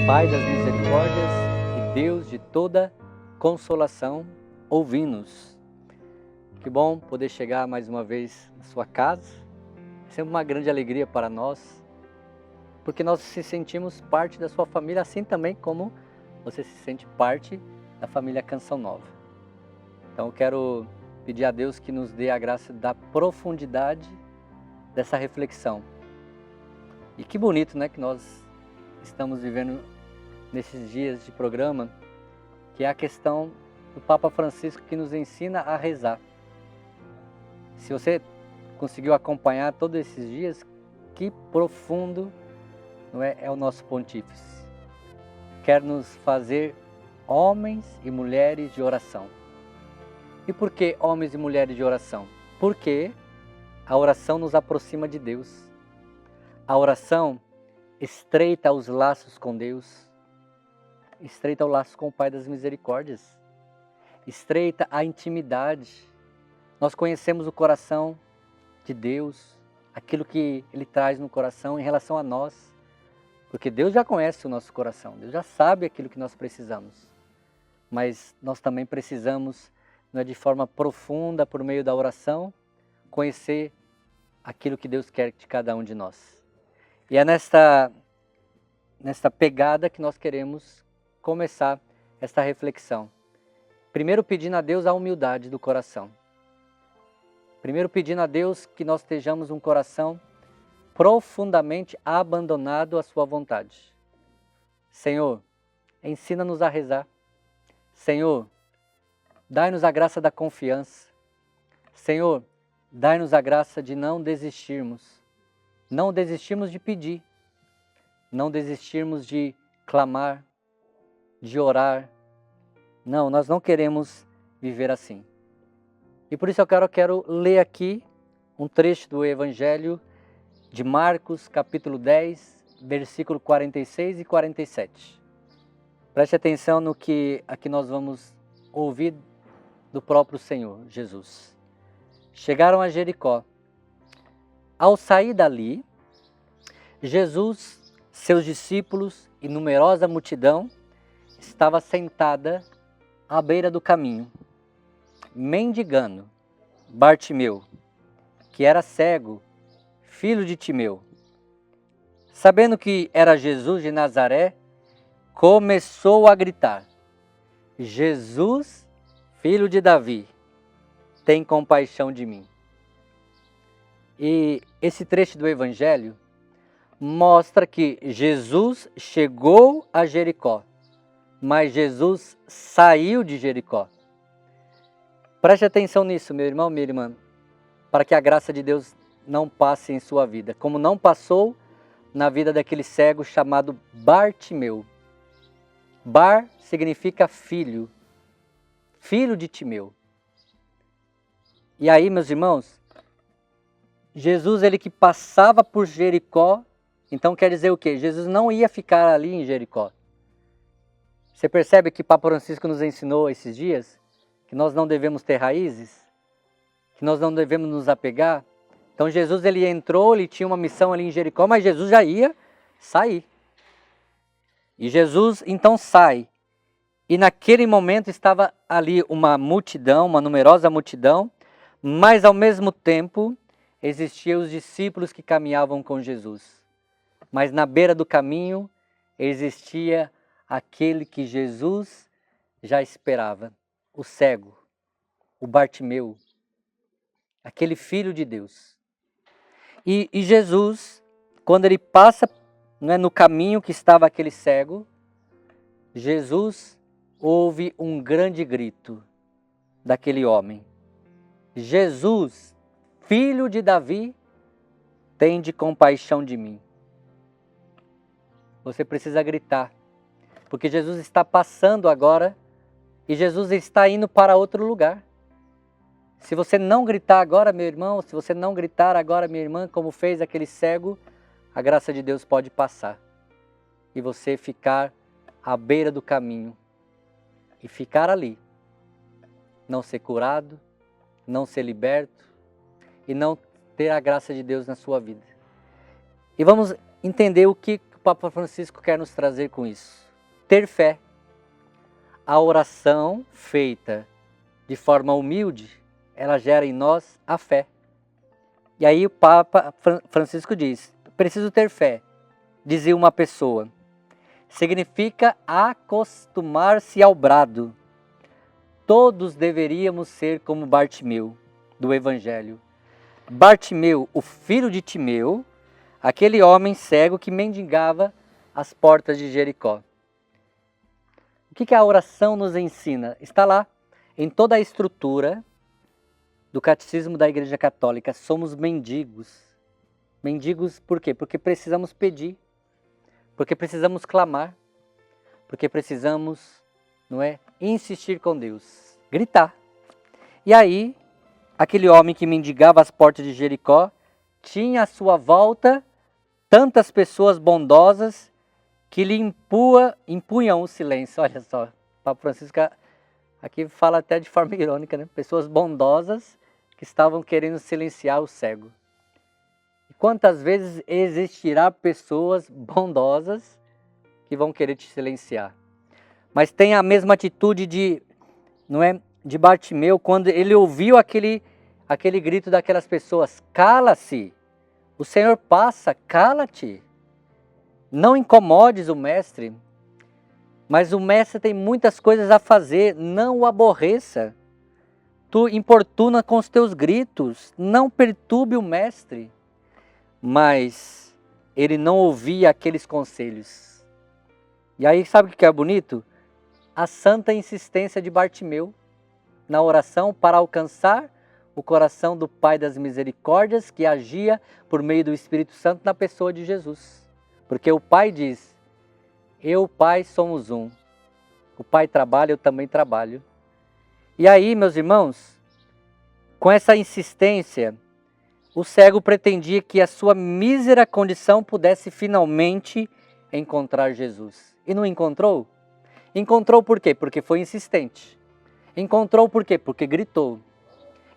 Pai das misericórdias e Deus de toda consolação, ouvi-nos. Que bom poder chegar mais uma vez na sua casa. É sempre uma grande alegria para nós, porque nós se sentimos parte da sua família, assim também como você se sente parte da família Canção Nova. Então eu quero pedir a Deus que nos dê a graça da profundidade dessa reflexão. E que bonito, né, que nós estamos vivendo nesses dias de programa, que é a questão do Papa Francisco que nos ensina a rezar. Se você conseguiu acompanhar todos esses dias, que profundo, não é o nosso pontífice. Quer nos fazer homens e mulheres de oração. E por que homens e mulheres de oração? Porque a oração nos aproxima de Deus. A oração estreita os laços com Deus. Estreita o laço com o Pai das Misericórdias. Estreita a intimidade. Nós conhecemos o coração de Deus, aquilo que Ele traz no coração em relação a nós. Porque Deus já conhece o nosso coração, Deus já sabe aquilo que nós precisamos. Mas nós também precisamos, não é, de forma profunda, por meio da oração, conhecer aquilo que Deus quer de cada um de nós. E é nesta pegada que nós queremos começar esta reflexão. Primeiro pedindo a Deus a humildade do coração. Primeiro pedindo a Deus que nós estejamos um coração profundamente abandonado à sua vontade. Senhor, ensina-nos a rezar. Senhor, dai-nos a graça da confiança. Senhor, dai-nos a graça de não desistirmos. Não desistirmos de pedir. Não desistirmos de clamar, de orar. Não, nós não queremos viver assim. E por isso eu quero ler aqui um trecho do Evangelho de Marcos, capítulo 10, versículo 46 e 47. Preste atenção no que aqui nós vamos ouvir do próprio Senhor Jesus. Chegaram a Jericó. Ao sair dali, Jesus, seus discípulos e numerosa multidão estava sentada à beira do caminho, mendigando. Bartimeu, que era cego, filho de Timeu, sabendo que era Jesus de Nazaré, começou a gritar: Jesus, filho de Davi, tem compaixão de mim. E esse trecho do Evangelho mostra que Jesus chegou a Jericó, mas Jesus saiu de Jericó. Preste atenção nisso, meu irmão, minha irmã, para que a graça de Deus não passe em sua vida, como não passou na vida daquele cego chamado Bartimeu. Bar significa filho, filho de Timeu. E aí, meus irmãos, Jesus, ele que passava por Jericó, então quer dizer o quê? Jesus não ia ficar ali em Jericó. Você percebe que Papa Francisco nos ensinou esses dias que nós não devemos ter raízes, que nós não devemos nos apegar? Então Jesus, ele entrou, ele tinha uma missão ali em Jericó, mas Jesus já ia sair. E Jesus então sai. E naquele momento estava ali uma multidão, uma numerosa multidão, mas ao mesmo tempo existiam os discípulos que caminhavam com Jesus. Mas na beira do caminho existia aquele que Jesus já esperava, o cego, o Bartimeu, aquele filho de Deus. E Jesus, quando ele passa, né, no caminho que estava aquele cego, Jesus ouve um grande grito daquele homem: Jesus, filho de Davi, tende compaixão de mim. Você precisa gritar, porque Jesus está passando agora e Jesus está indo para outro lugar. Se você não gritar agora, meu irmão, se você não gritar agora, minha irmã, como fez aquele cego, a graça de Deus pode passar e você ficar à beira do caminho e ficar ali, não ser curado, não ser liberto e não ter a graça de Deus na sua vida. E vamos entender o que Papa Francisco quer nos trazer com isso? Ter fé. A oração feita de forma humilde, ela gera em nós a fé. E aí o Papa Francisco diz, preciso ter fé, dizia uma pessoa. Significa acostumar-se ao brado. Todos deveríamos ser como Bartimeu, do Evangelho. Bartimeu, o filho de Timeu, aquele homem cego que mendigava às portas de Jericó. O que a oração nos ensina? Está lá, em toda a estrutura do Catecismo da Igreja Católica. Somos mendigos. Mendigos por quê? Porque precisamos pedir, porque precisamos clamar, porque precisamos, não é, insistir com Deus, gritar. E aí, aquele homem que mendigava às portas de Jericó tinha à sua volta tantas pessoas bondosas que lhe impunham o silêncio. Olha só, o Papa Francisco aqui fala até de forma irônica, né? Pessoas bondosas que estavam querendo silenciar o cego. E quantas vezes existirá pessoas bondosas que vão querer te silenciar? Mas tem a mesma atitude de Bartimeu quando ele ouviu aquele grito daquelas pessoas: cala-se, o Senhor passa, cala-te. Não incomodes o mestre, mas o mestre tem muitas coisas a fazer, não o aborreça. Tu importuna com os teus gritos, não perturbe o mestre. Mas ele não ouvia aqueles conselhos. E aí sabe o que é bonito? A santa insistência de Bartimeu na oração para alcançar o coração do Pai das Misericórdias que agia por meio do Espírito Santo na pessoa de Jesus. Porque o Pai diz, eu, Pai, somos um. O Pai trabalha, eu também trabalho. E aí, meus irmãos, com essa insistência, o cego pretendia que a sua mísera condição pudesse finalmente encontrar Jesus. E não encontrou? Encontrou por quê? Porque foi insistente. Encontrou por quê? Porque gritou.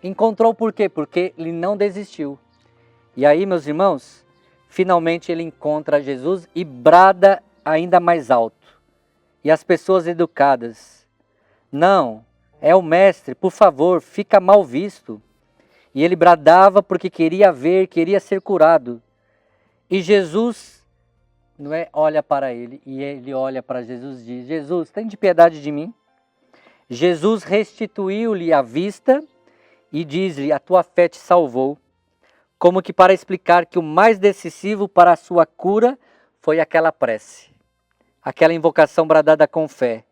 Encontrou por quê? Porque ele não desistiu. E aí, meus irmãos, finalmente ele encontra Jesus e brada ainda mais alto. E as pessoas educadas: não, é o mestre, por favor, fica mal visto. E ele bradava porque queria ver, queria ser curado. E Jesus, não é, olha para ele, e ele olha para Jesus e diz: Jesus, tem de piedade de mim? Jesus restituiu-lhe a vista e diz-lhe: a tua fé te salvou. Como que para explicar que o mais decisivo para a sua cura foi aquela prece, aquela invocação bradada com fé,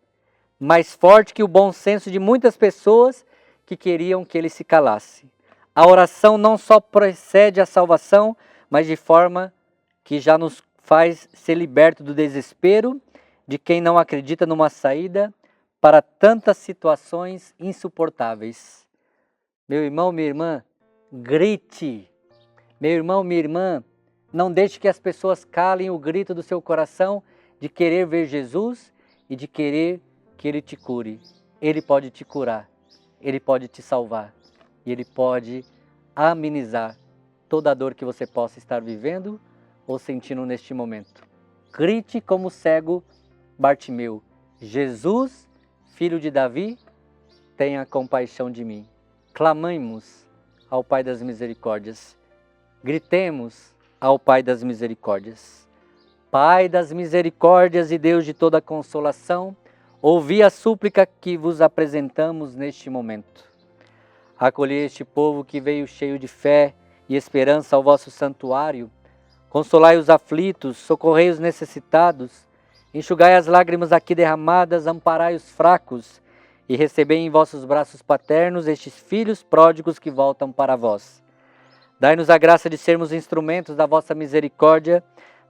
mais forte que o bom senso de muitas pessoas que queriam que ele se calasse. A oração não só precede a salvação, mas de forma que já nos faz ser liberto do desespero de quem não acredita numa saída para tantas situações insuportáveis. Meu irmão, minha irmã, grite. Meu irmão, minha irmã, não deixe que as pessoas calem o grito do seu coração de querer ver Jesus e de querer que Ele te cure. Ele pode te curar, Ele pode te salvar e Ele pode amenizar toda a dor que você possa estar vivendo ou sentindo neste momento. Grite como o cego Bartimeu: Jesus, filho de Davi, tenha compaixão de mim. Clamemos ao Pai das Misericórdias. Gritemos ao Pai das Misericórdias. Pai das Misericórdias e Deus de toda consolação, ouvi a súplica que vos apresentamos neste momento. Acolhei este povo que veio cheio de fé e esperança ao vosso santuário. Consolai os aflitos, socorrei os necessitados, enxugai as lágrimas aqui derramadas, amparai os fracos e recebei em vossos braços paternos estes filhos pródigos que voltam para vós. Dai-nos a graça de sermos instrumentos da vossa misericórdia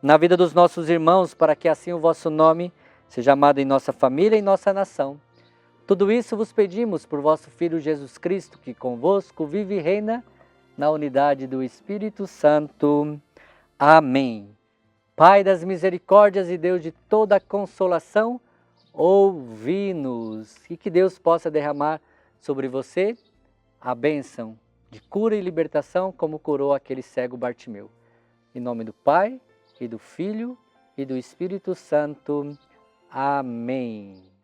na vida dos nossos irmãos, para que assim o vosso nome seja amado em nossa família e em nossa nação. Tudo isso vos pedimos por vosso Filho Jesus Cristo, que convosco vive e reina na unidade do Espírito Santo. Amém. Pai das misericórdias e Deus de toda consolação, ouvi-nos. E que Deus possa derramar sobre você a bênção de cura e libertação, como curou aquele cego Bartimeu. Em nome do Pai, e do Filho, e do Espírito Santo. Amém.